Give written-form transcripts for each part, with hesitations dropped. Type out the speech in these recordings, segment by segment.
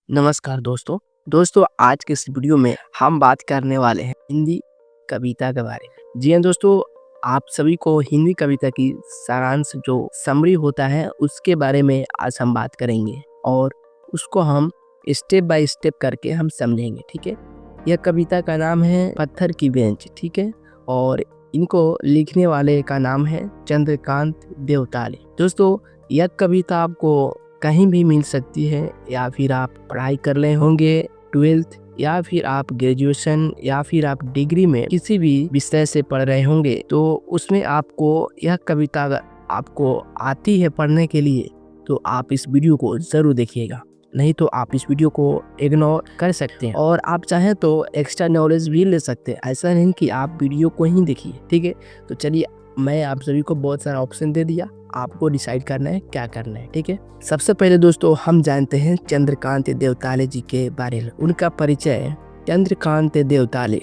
नमस्कार दोस्तों आज के इस वीडियो में हम बात करने वाले हैं हिंदी कविता के बारे में। जी हाँ दोस्तों, आप सभी को हिंदी कविता की सारांश जो समरी होता है उसके बारे में आज हम बात करेंगे और उसको हम स्टेप बाय स्टेप करके हम समझेंगे। ठीक है, यह कविता का नाम है पत्थर की बेंच। ठीक है, और इनको लिखने वाले का नाम है चंद्रकांत देवताले। दोस्तों, यह कविता आपको कहीं भी मिल सकती है, या फिर आप पढ़ाई कर रहे होंगे 12th, या फिर आप ग्रेजुएशन या फिर आप डिग्री में किसी भी विषय से पढ़ रहे होंगे, तो उसमें आपको यह कविता आपको आती है पढ़ने के लिए तो आप इस वीडियो को ज़रूर देखिएगा, नहीं तो आप इस वीडियो को इग्नोर कर सकते हैं और आप चाहें तो एक्स्ट्रा नॉलेज भी ले सकते हैं। ऐसा नहीं कि आप वीडियो को ही देखिए। ठीक है, तो चलिए, मैं आप सभी को बहुत सारा ऑप्शन दे दिया, आपको डिसाइड करना है क्या करना है। ठीक है, सबसे पहले दोस्तों हम जानते हैं चंद्रकांत देवताले जी के बारे में। उनका परिचय: चंद्रकांत देवताले,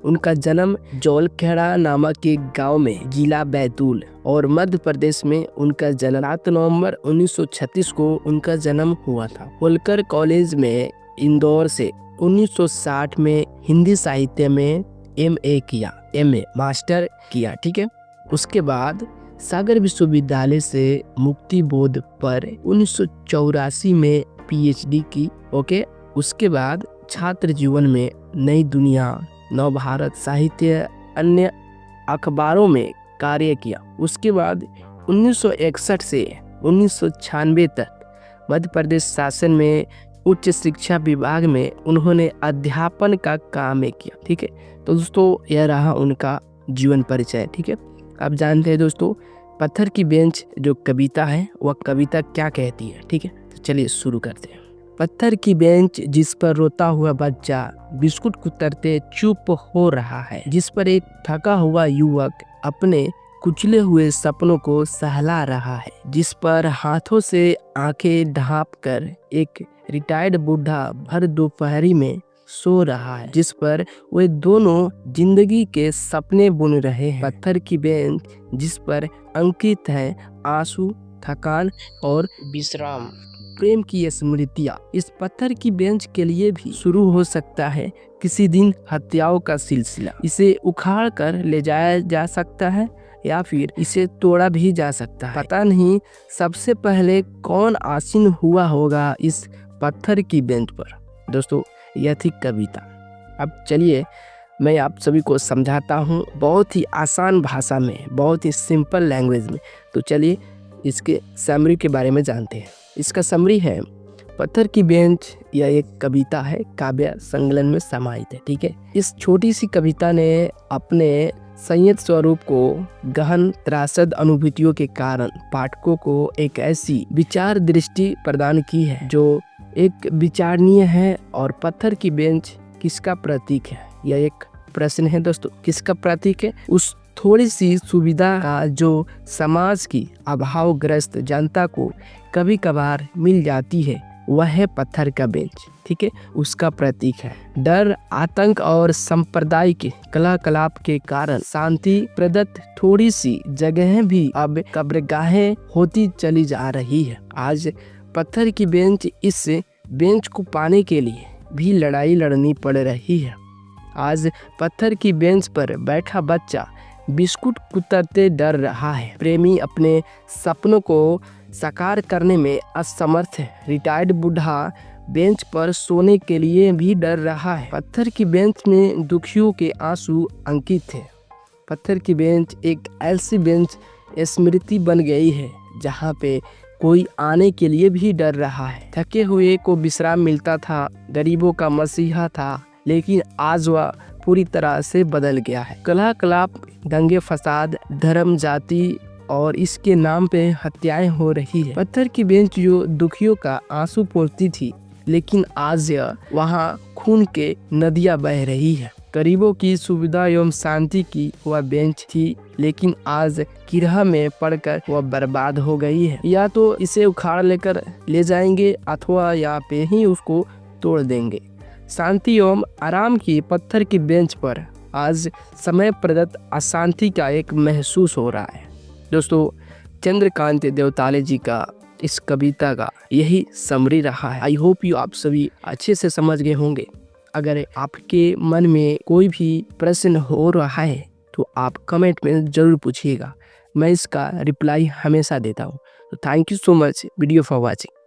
उनका जन्म जौलखेड़ा नामक एक गांव में जिला बैतूल और मध्य प्रदेश में उनका जन्म 7 नवंबर 1936 को उनका जन्म हुआ था। होलकर कॉलेज में इंदौर से 1960 में हिंदी साहित्य में MA मास्टर किया। ठीक है, उसके बाद सागर विश्वविद्यालय से मुक्ति बोध पर 1984 में PhD की। ओके, उसके बाद छात्र जीवन में नई दुनिया, नवभारत साहित्य, अन्य अखबारों में कार्य किया। उसके बाद 1961 से 1996 तक मध्य प्रदेश शासन में उच्च शिक्षा विभाग में उन्होंने अध्यापन का काम किया। ठीक है, तो दोस्तों यह रहा उनका जीवन परिचय। ठीक है, आप जानते हैं दोस्तों, पत्थर की बेंच जो कविता है वह कविता क्या कहती है। ठीक है, तो चलिए शुरू करते हैं। पत्थर की बेंच जिस पर रोता हुआ बच्चा बिस्कुट कुतरते चुप हो रहा है, जिस पर एक थका हुआ युवक अपने कुचले हुए सपनों को सहला रहा है, जिस पर हाथों से आंखें ढांप कर एक रिटायर्ड बूढ़ा भर दोपहरी में सो रहा है, जिस पर वे दोनों जिंदगी के सपने बुन रहे हैं। पत्थर की बेंच जिस पर अंकित है आंसू, थकान और विश्राम, प्रेम की स्मृतियाँ। इस पत्थर की बेंच के लिए भी शुरू हो सकता है किसी दिन हत्याओं का सिलसिला। इसे उखाड़ कर ले जाया जा सकता है या फिर इसे तोड़ा भी जा सकता है। पता नहीं सबसे पहले कौन आसीन हुआ होगा इस पत्थर की बेंच पर। दोस्तों, यह थी कविता। अब चलिए मैं आप सभी को समझाता हूँ बहुत ही आसान भाषा में, बहुत ही सिंपल लैंग्वेज में। तो चलिए इसके समरी के बारे में जानते हैं। इसका समरी है: पत्थर की बेंच यह एक कविता है, काव्य संकलन में समाहित है। ठीक है, इस छोटी सी कविता ने अपने संयत स्वरूप को गहन त्रासद अनुभूतियों के कारण पाठकों को एक ऐसी विचार दृष्टि प्रदान की है जो एक विचारणीय है। और पत्थर की बेंच किसका प्रतीक है? यह एक प्रश्न है दोस्तों, किसका प्रतीक है? उस थोड़ी सी सुविधा का जो समाज की अभावग्रस्त जनता को कभी कभार मिल जाती है, वह है पत्थर का बेंच। ठीक है, उसका प्रतीक है। डर, आतंक और सांप्रदायिक क्रियाकलाप के कारण शांति प्रदत्त थोड़ी सी जगहें भी अब कब्रगाहें होती चली जा रही है। आज पत्थर की बेंच, इस बेंच को पाने के लिए भी लड़ाई लड़नी पड़ रही है। आज पत्थर की बेंच पर बैठा बच्चा बिस्कुट कुतरते डर रहा है। प्रेमी अपने सपनों को साकार करने में असमर्थ है। रिटायर्ड बूढ़ा बेंच पर सोने के लिए भी डर रहा है। पत्थर की बेंच में दुखियों के आंसू अंकित है। पत्थर की बेंच एक ऐसी बेंच स्मृति बन गई है जहाँ पे कोई आने के लिए भी डर रहा है। थके हुए को विश्राम मिलता था, गरीबों का मसीहा था, लेकिन आज वह पूरी तरह से बदल गया है। क्रियाकलाप, दंगे फसाद, धर्म, जाति और इसके नाम पे हत्याएं हो रही है। पत्थर की बेंच जो दुखियों का आंसू पोंछती थी, लेकिन आज वहाँ खून के नदियाँ बह रही है। गरीबों की सुविधा एवं शांति की वह बेंच थी, लेकिन आज किरह में पड़कर वह बर्बाद हो गई है। या तो इसे उखाड़ लेकर ले जाएंगे अथवा या पे ही उसको तोड़ देंगे। शांति एवं आराम की पत्थर की बेंच पर आज समय प्रदत्त अशांति का एक महसूस हो रहा है। दोस्तों, चंद्रकांत देवताले जी का इस कविता का यही समरी रहा है। आई होप यू आप सभी अच्छे से समझ गए होंगे। अगर आपके मन में कोई भी प्रश्न हो रहा है तो आप कमेंट में ज़रूर पूछिएगा, मैं इसका रिप्लाई हमेशा देता हूँ। तो thank you so much video for watching.